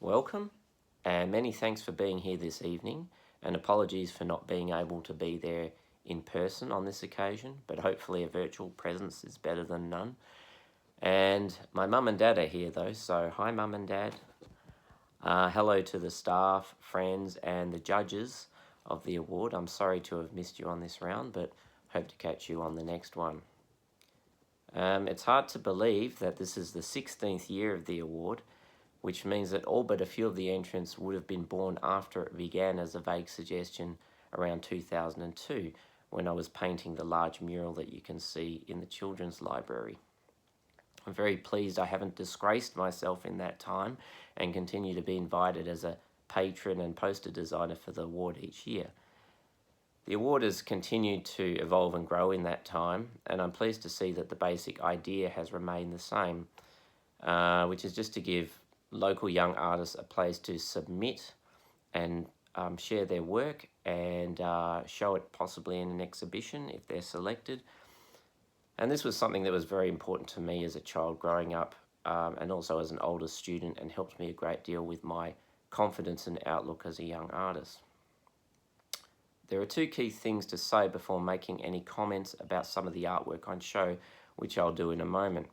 welcome and many thanks for being here this evening, and apologies for not being able to be there in person on this occasion, but hopefully a virtual presence is better than none. And my mum and dad are here though, so hi mum and dad. Hello to the staff, friends and the judges of the award. I'm sorry to have missed you on this round, but hope to catch you on the next one. It's hard to believe that this is the 16th year of the award, which means that all but a few of the entrants would have been born after it began as a vague suggestion around 2002, when I was painting the large mural that you can see in the children's library. I'm very pleased I haven't disgraced myself in that time and continue to be invited as a patron and poster designer for the award each year. The award has continued to evolve and grow in that time, and I'm pleased to see that the basic idea has remained the same, which is just to give local young artists a place to submit and share their work and show it possibly in an exhibition if they're selected. And this was something that was very important to me as a child growing up, and also as an older student, and helped me a great deal with my confidence and outlook as a young artist. There are two key things to say before making any comments about some of the artwork on show, which I'll do in a moment.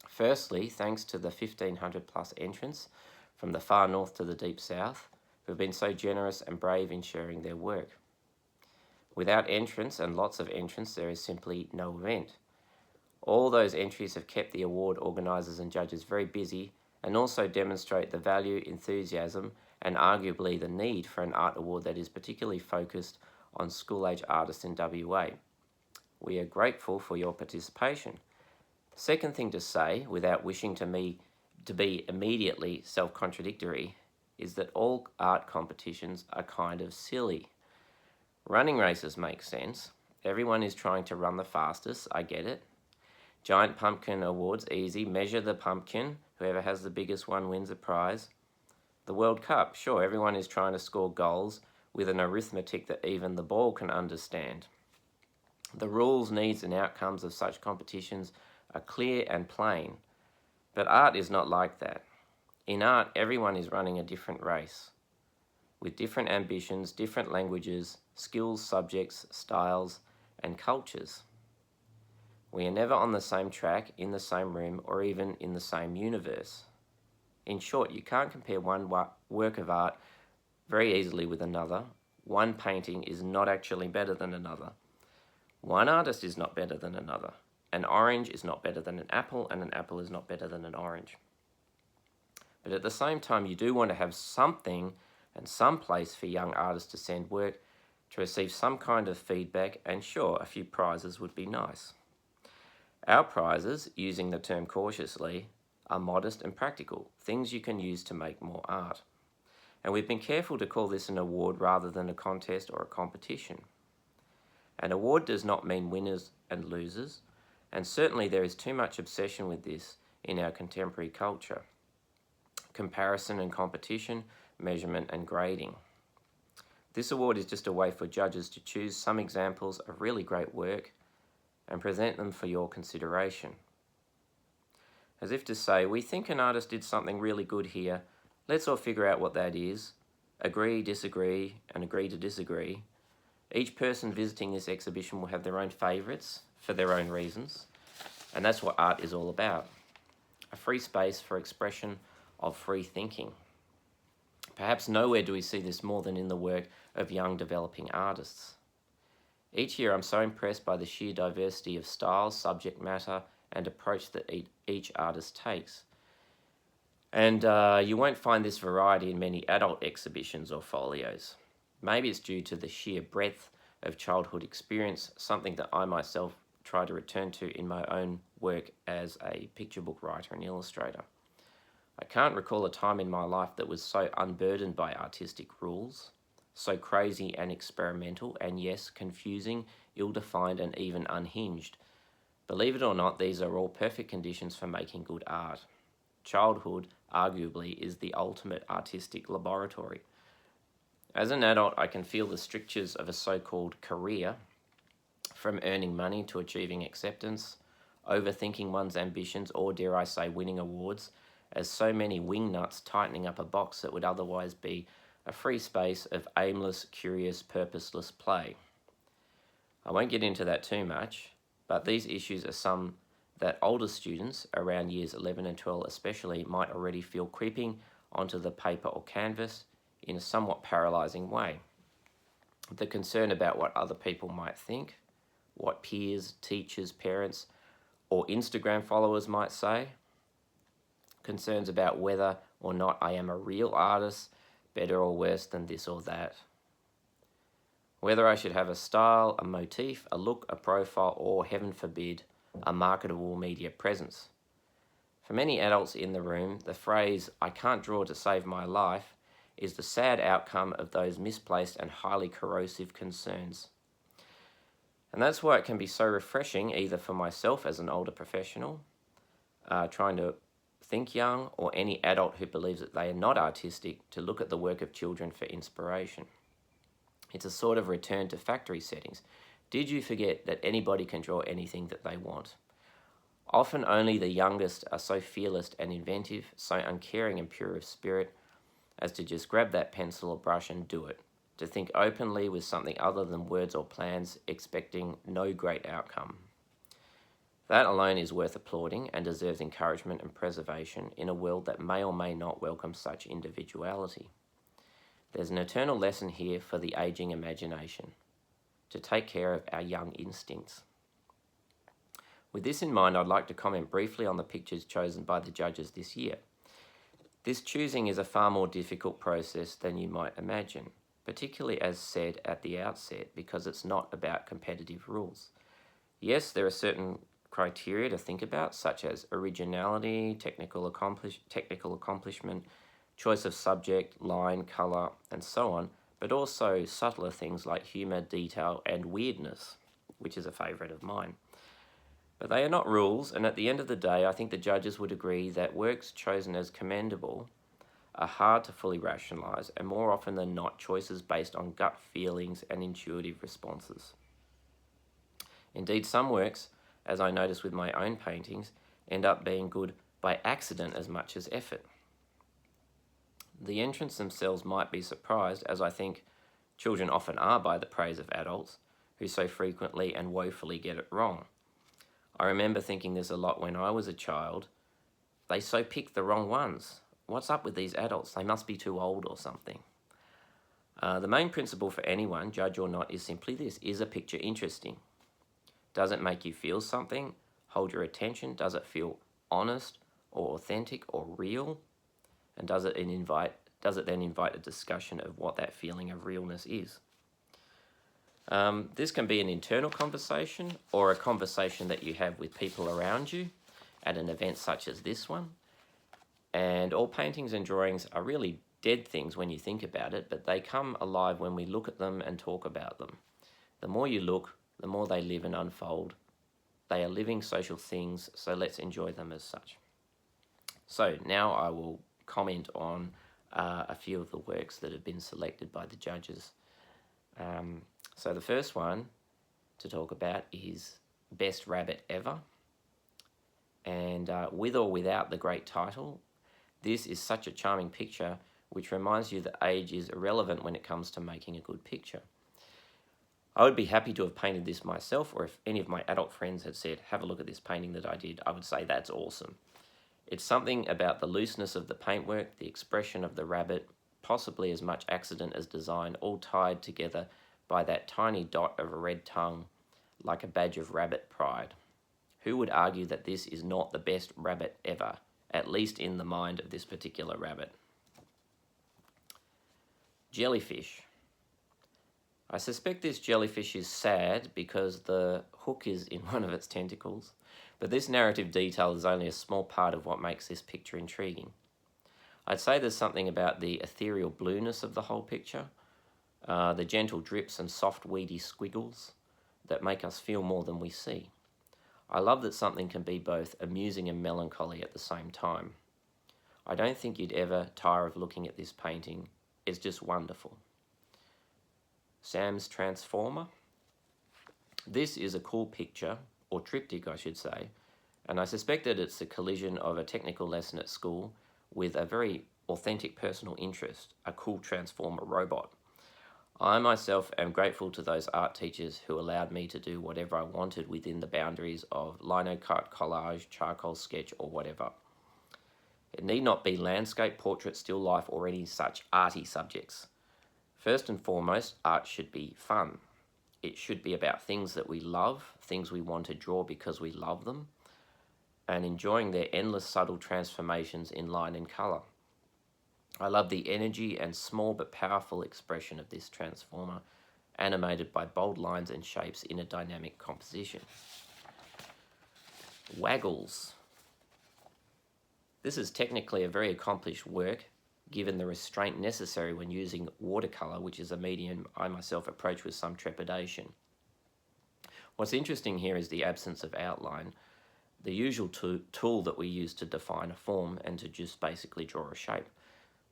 Firstly, thanks to the 1,500 plus entrants from the far north to the deep south, who have been so generous and brave in sharing their work. Without entrants and lots of entrants, there is simply no event. All those entries have kept the award organisers and judges very busy, and also demonstrate the value, enthusiasm and arguably the need for an art award that is particularly focused on school-age artists in WA. We are grateful for your participation. Second thing to say, without wishing to be immediately self-contradictory, is that all art competitions are kind of silly. Running races make sense. Everyone is trying to run the fastest, I get it. Giant pumpkin awards, easy. Measure the pumpkin. Whoever has the biggest one wins a prize. The World Cup, sure, everyone is trying to score goals with an arithmetic that even the ball can understand. The rules, needs and outcomes of such competitions are clear and plain. But art is not like that. In art, everyone is running a different race, with different ambitions, different languages, skills, subjects, styles, and cultures. We are never on the same track, in the same room, or even in the same universe. In short, you can't compare one work of art very easily with another. One painting is not actually better than another. One artist is not better than another. An orange is not better than an apple, and an apple is not better than an orange. But at the same time, you do want to have something and some place for young artists to send work to receive some kind of feedback, and sure, a few prizes would be nice. Our prizes, using the term cautiously, are modest and practical, things you can use to make more art. And we've been careful to call this an award rather than a contest or a competition. An award does not mean winners and losers, and certainly there is too much obsession with this in our contemporary culture. Comparison and competition, measurement and grading. This award is just a way for judges to choose some examples of really great work and present them for your consideration. As if to say, we think an artist did something really good here, let's all figure out what that is, agree, disagree, and agree to disagree. Each person visiting this exhibition will have their own favourites for their own reasons, and that's what art is all about. A free space for expression of free thinking. Perhaps nowhere do we see this more than in the work of young developing artists. Each year I'm so impressed by the sheer diversity of styles, subject matter and approach that each artist takes. And you won't find this variety in many adult exhibitions or folios. Maybe it's due to the sheer breadth of childhood experience, something that I myself try to return to in my own work as a picture book writer and illustrator. I can't recall a time in my life that was so unburdened by artistic rules, so crazy and experimental, and yes, confusing, ill-defined and even unhinged. Believe it or not, these are all perfect conditions for making good art. Childhood, arguably, is the ultimate artistic laboratory. As an adult, I can feel the strictures of a so-called career, from earning money to achieving acceptance, overthinking one's ambitions, or dare I say winning awards, as so many wingnuts tightening up a box that would otherwise be a free space of aimless, curious, purposeless play. I won't get into that too much, but these issues are some that older students, around years 11 and 12 especially, might already feel creeping onto the paper or canvas in a somewhat paralysing way. The concern about what other people might think, what peers, teachers, parents, or Instagram followers might say, concerns about whether or not I am a real artist, better or worse than this or that, whether I should have a style, a motif, a look, a profile, or, heaven forbid, a marketable media presence. For many adults in the room, the phrase, "I can't draw to save my life," is the sad outcome of those misplaced and highly corrosive concerns. And that's why it can be so refreshing, either for myself as an older professional, trying to think young, or any adult who believes that they are not artistic, to look at the work of children for inspiration. It's a sort of return to factory settings. Did you forget that anybody can draw anything that they want? Often only the youngest are so fearless and inventive, so uncaring and pure of spirit, as to just grab that pencil or brush and do it, to think openly with something other than words or plans, expecting no great outcome. That alone is worth applauding and deserves encouragement and preservation in a world that may or may not welcome such individuality. There's an eternal lesson here for the ageing imagination, to take care of our young instincts. With this in mind, I'd like to comment briefly on the pictures chosen by the judges this year. This choosing is a far more difficult process than you might imagine, particularly as said at the outset, because it's not about competitive rules. Yes, there are certain criteria to think about, such as originality, technical accomplishment, choice of subject, line, colour, and so on, but also subtler things like humour, detail, and weirdness, which is a favourite of mine. But they are not rules, and at the end of the day, I think the judges would agree that works chosen as commendable are hard to fully rationalise, and more often than not, choices based on gut feelings and intuitive responses. Indeed, some works, as I notice with my own paintings, end up being good by accident as much as effort. The entrants themselves might be surprised, as I think children often are, by the praise of adults, who so frequently and woefully get it wrong. I remember thinking this a lot when I was a child. They so pick the wrong ones. What's up with these adults? They must be too old or something. The main principle for anyone, judge or not, is simply this: is a picture interesting? Does it make you feel something? Hold your attention? Does it feel honest or authentic or real? And does it then invite a discussion of what that feeling of realness is? This can be an internal conversation or a conversation that you have with people around you at an event such as this one. And all paintings and drawings are really dead things when you think about it, but they come alive when we look at them and talk about them. The more you look, the more they live and unfold. They are living social things, so let's enjoy them as such. So now I will comment on a few of the works that have been selected by the judges. So the first one to talk about is Best Rabbit Ever. And with or without the great title, this is such a charming picture, which reminds you that age is irrelevant when it comes to making a good picture. I would be happy to have painted this myself, or if any of my adult friends had said, have a look at this painting that I did, I would say that's awesome. It's something about the looseness of the paintwork, the expression of the rabbit, possibly as much accident as design, all tied together by that tiny dot of a red tongue, like a badge of rabbit pride. Who would argue that this is not the best rabbit ever, at least in the mind of this particular rabbit? Jellyfish. I suspect this jellyfish is sad because the hook is in one of its tentacles, but this narrative detail is only a small part of what makes this picture intriguing. I'd say there's something about the ethereal blueness of the whole picture, the gentle drips and soft weedy squiggles that make us feel more than we see. I love that something can be both amusing and melancholy at the same time. I don't think you'd ever tire of looking at this painting. It's just wonderful. Sam's Transformer. This is a cool picture, or triptych I should say, and I suspect that it's a collision of a technical lesson at school with a very authentic personal interest, a cool transformer robot. I myself am grateful to those art teachers who allowed me to do whatever I wanted within the boundaries of lino cut, collage, charcoal sketch, or whatever. It need not be landscape, portrait, still life, or any such arty subjects. First and foremost, art should be fun. It should be about things that we love, things we want to draw because we love them, and enjoying their endless subtle transformations in line and colour. I love the energy and small but powerful expression of this transformer, animated by bold lines and shapes in a dynamic composition. Waggles. This is technically a very accomplished work, given the restraint necessary when using watercolour, which is a medium I myself approach with some trepidation. What's interesting here is the absence of outline, the usual tool that we use to define a form and to just basically draw a shape.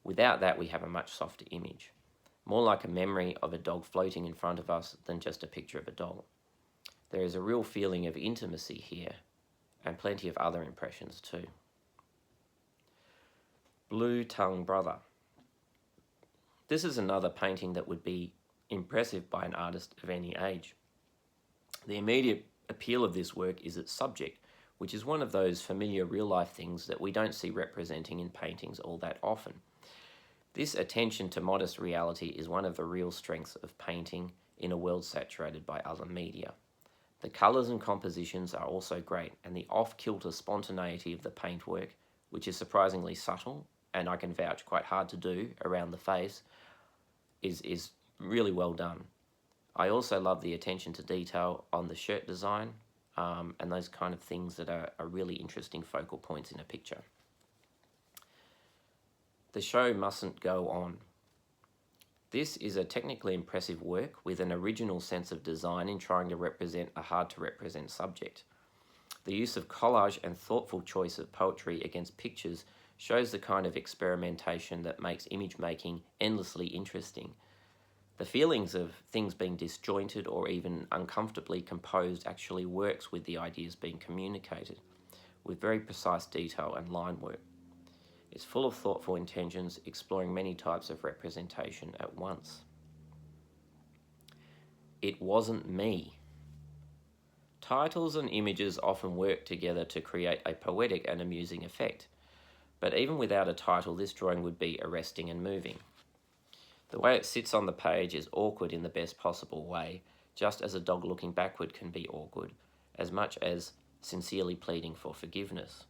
Without that, we have a much softer image, more like a memory of a dog floating in front of us than just a picture of a dog. There is a real feeling of intimacy here, and plenty of other impressions too. Blue Tongue Brother. This is another painting that would be impressive by an artist of any age. The immediate appeal of this work is its subject, which is one of those familiar real-life things that we don't see representing in paintings all that often. This attention to modest reality is one of the real strengths of painting in a world saturated by other media. The colours and compositions are also great, and the off-kilter spontaneity of the paintwork, which is surprisingly subtle, and I can vouch quite hard to do around the face, is really well done. I also love the attention to detail on the shirt design and those kind of things that are really interesting focal points in a picture. The show mustn't go on. This is a technically impressive work with an original sense of design in trying to represent a hard-to-represent subject. The use of collage and thoughtful choice of poetry against pictures shows the kind of experimentation that makes image making endlessly interesting. The feelings of things being disjointed or even uncomfortably composed actually works with the ideas being communicated, with very precise detail and line work. It's full of thoughtful intentions, exploring many types of representation at once. It wasn't me. Titles and images often work together to create a poetic and amusing effect, but even without a title, this drawing would be arresting and moving. The way it sits on the page is awkward in the best possible way, just as a dog looking backward can be awkward, as much as sincerely pleading for forgiveness.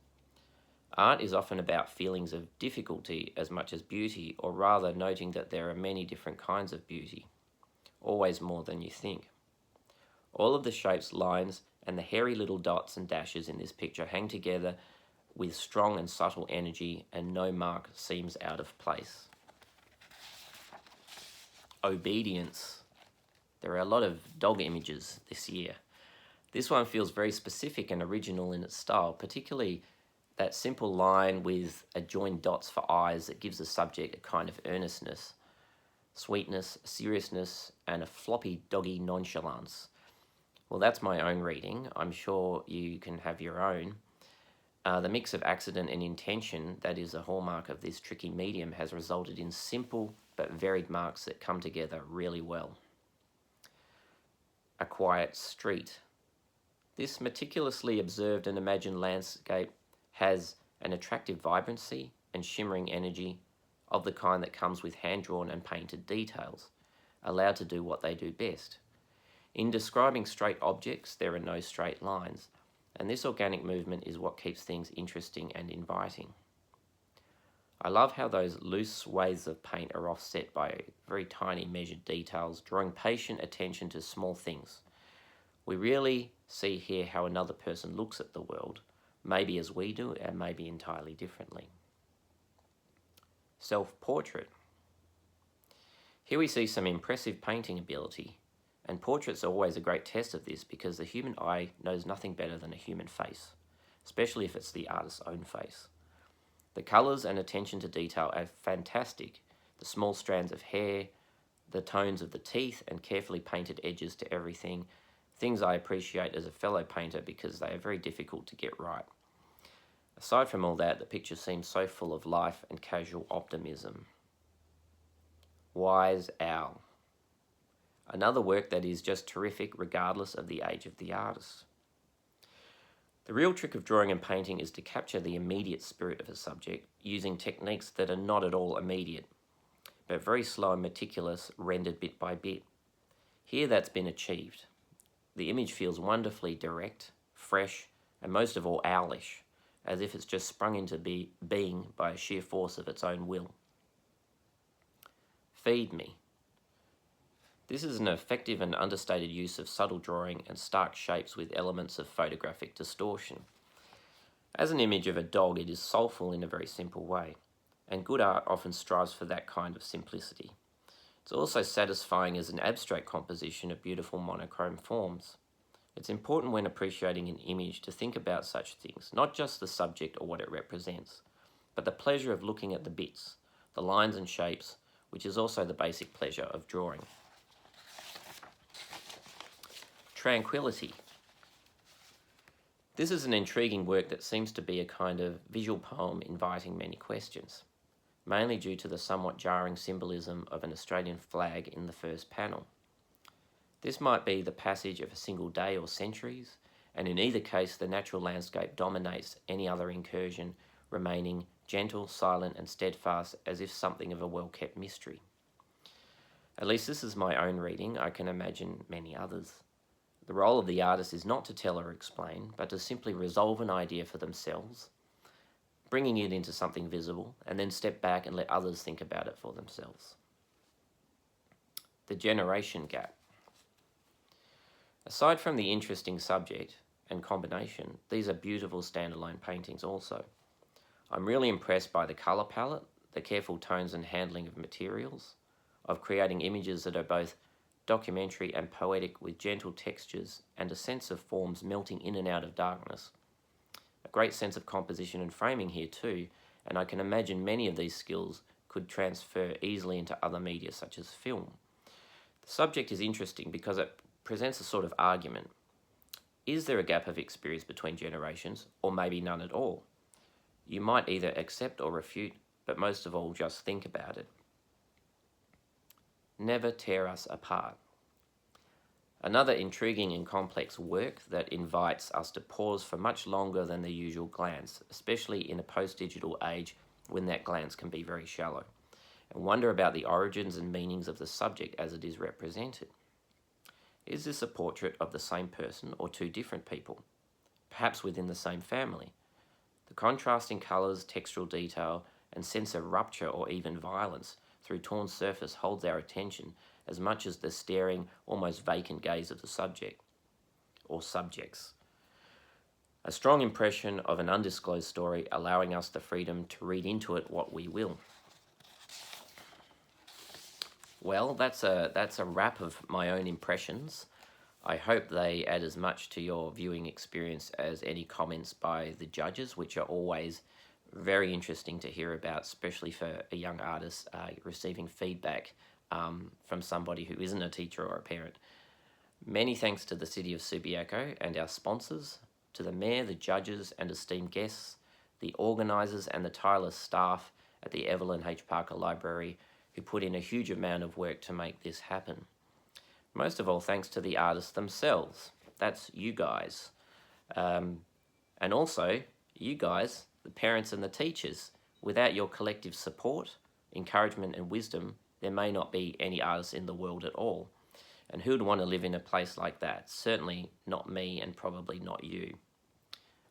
Art is often about feelings of difficulty as much as beauty, or rather noting that there are many different kinds of beauty, always more than you think. All of the shapes, lines, and the hairy little dots and dashes in this picture hang together with strong and subtle energy, and no mark seems out of place. Obedience. There are a lot of dog images this year. This one feels very specific and original in its style, particularly that simple line with adjoined dots for eyes that gives the subject a kind of earnestness, sweetness, seriousness, and a floppy doggy nonchalance. Well, that's my own reading. I'm sure you can have your own. The mix of accident and intention that is a hallmark of this tricky medium has resulted in simple but varied marks that come together really well. A quiet street. This meticulously observed and imagined landscape has an attractive vibrancy and shimmering energy of the kind that comes with hand-drawn and painted details, allowed to do what they do best. In describing straight objects, there are no straight lines, and this organic movement is what keeps things interesting and inviting. I love how those loose swathes of paint are offset by very tiny measured details, drawing patient attention to small things. We really see here how another person looks at the world, maybe as we do and maybe entirely differently. Self-portrait. Here we see some impressive painting ability, and portraits are always a great test of this because the human eye knows nothing better than a human face, especially if it's the artist's own face. The colours and attention to detail are fantastic. The small strands of hair, the tones of the teeth, and carefully painted edges to everything, things I appreciate as a fellow painter because they are very difficult to get right. Aside from all that, the picture seems so full of life and casual optimism. Wise Owl. Another work that is just terrific regardless of the age of the artist. The real trick of drawing and painting is to capture the immediate spirit of a subject using techniques that are not at all immediate, but very slow and meticulous, rendered bit by bit. Here that's been achieved. The image feels wonderfully direct, fresh, and most of all owlish, as if it's just sprung into being by a sheer force of its own will. Feed me. This is an effective and understated use of subtle drawing and stark shapes with elements of photographic distortion. As an image of a dog, it is soulful in a very simple way, and good art often strives for that kind of simplicity. It's also satisfying as an abstract composition of beautiful monochrome forms. It's important when appreciating an image to think about such things, not just the subject or what it represents, but the pleasure of looking at the bits, the lines and shapes, which is also the basic pleasure of drawing. Tranquility. This is an intriguing work that seems to be a kind of visual poem inviting many questions, mainly due to the somewhat jarring symbolism of an Australian flag in the first panel. This might be the passage of a single day or centuries, and in either case the natural landscape dominates any other incursion, remaining gentle, silent and steadfast as if something of a well-kept mystery. At least this is my own reading. I can imagine many others. The role of the artist is not to tell or explain, but to simply resolve an idea for themselves, bringing it into something visible, and then step back and let others think about it for themselves. The generation gap. Aside from the interesting subject and combination, these are beautiful standalone paintings also. I'm really impressed by the colour palette, the careful tones and handling of materials, of creating images that are both documentary and poetic with gentle textures and a sense of forms melting in and out of darkness. A great sense of composition and framing here too, and I can imagine many of these skills could transfer easily into other media such as film. The subject is interesting because it presents a sort of argument. Is there a gap of experience between generations, or maybe none at all? You might either accept or refute, but most of all just think about it. Never tear us apart. Another intriguing and complex work that invites us to pause for much longer than the usual glance, especially in a post-digital age when that glance can be very shallow, and wonder about the origins and meanings of the subject as it is represented. Is this a portrait of the same person or two different people, perhaps within the same family? The contrasting colours, textural detail, and sense of rupture or even violence through torn surface holds our attention as much as the staring, almost vacant gaze of the subject, or subjects. A strong impression of an undisclosed story, allowing us the freedom to read into it what we will. Well, that's a wrap of my own impressions. I hope they add as much to your viewing experience as any comments by the judges, which are always very interesting to hear about, especially for a young artist receiving feedback from somebody who isn't a teacher or a parent. Many thanks to the City of Subiaco and our sponsors, to the Mayor, the judges and esteemed guests, the organisers and the tireless staff at the Evelyn H. Parker Library who put in a huge amount of work to make this happen. Most of all, thanks to the artists themselves. That's you guys. And also, you guys, the parents and the teachers. Without your collective support, encouragement and wisdom, there may not be any artists in the world at all. And who would want to live in a place like that? Certainly not me and probably not you.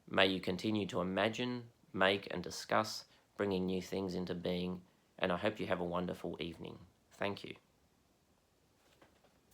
May you continue to imagine, make and discuss, bringing new things into being, and I hope you have a wonderful evening. Thank you.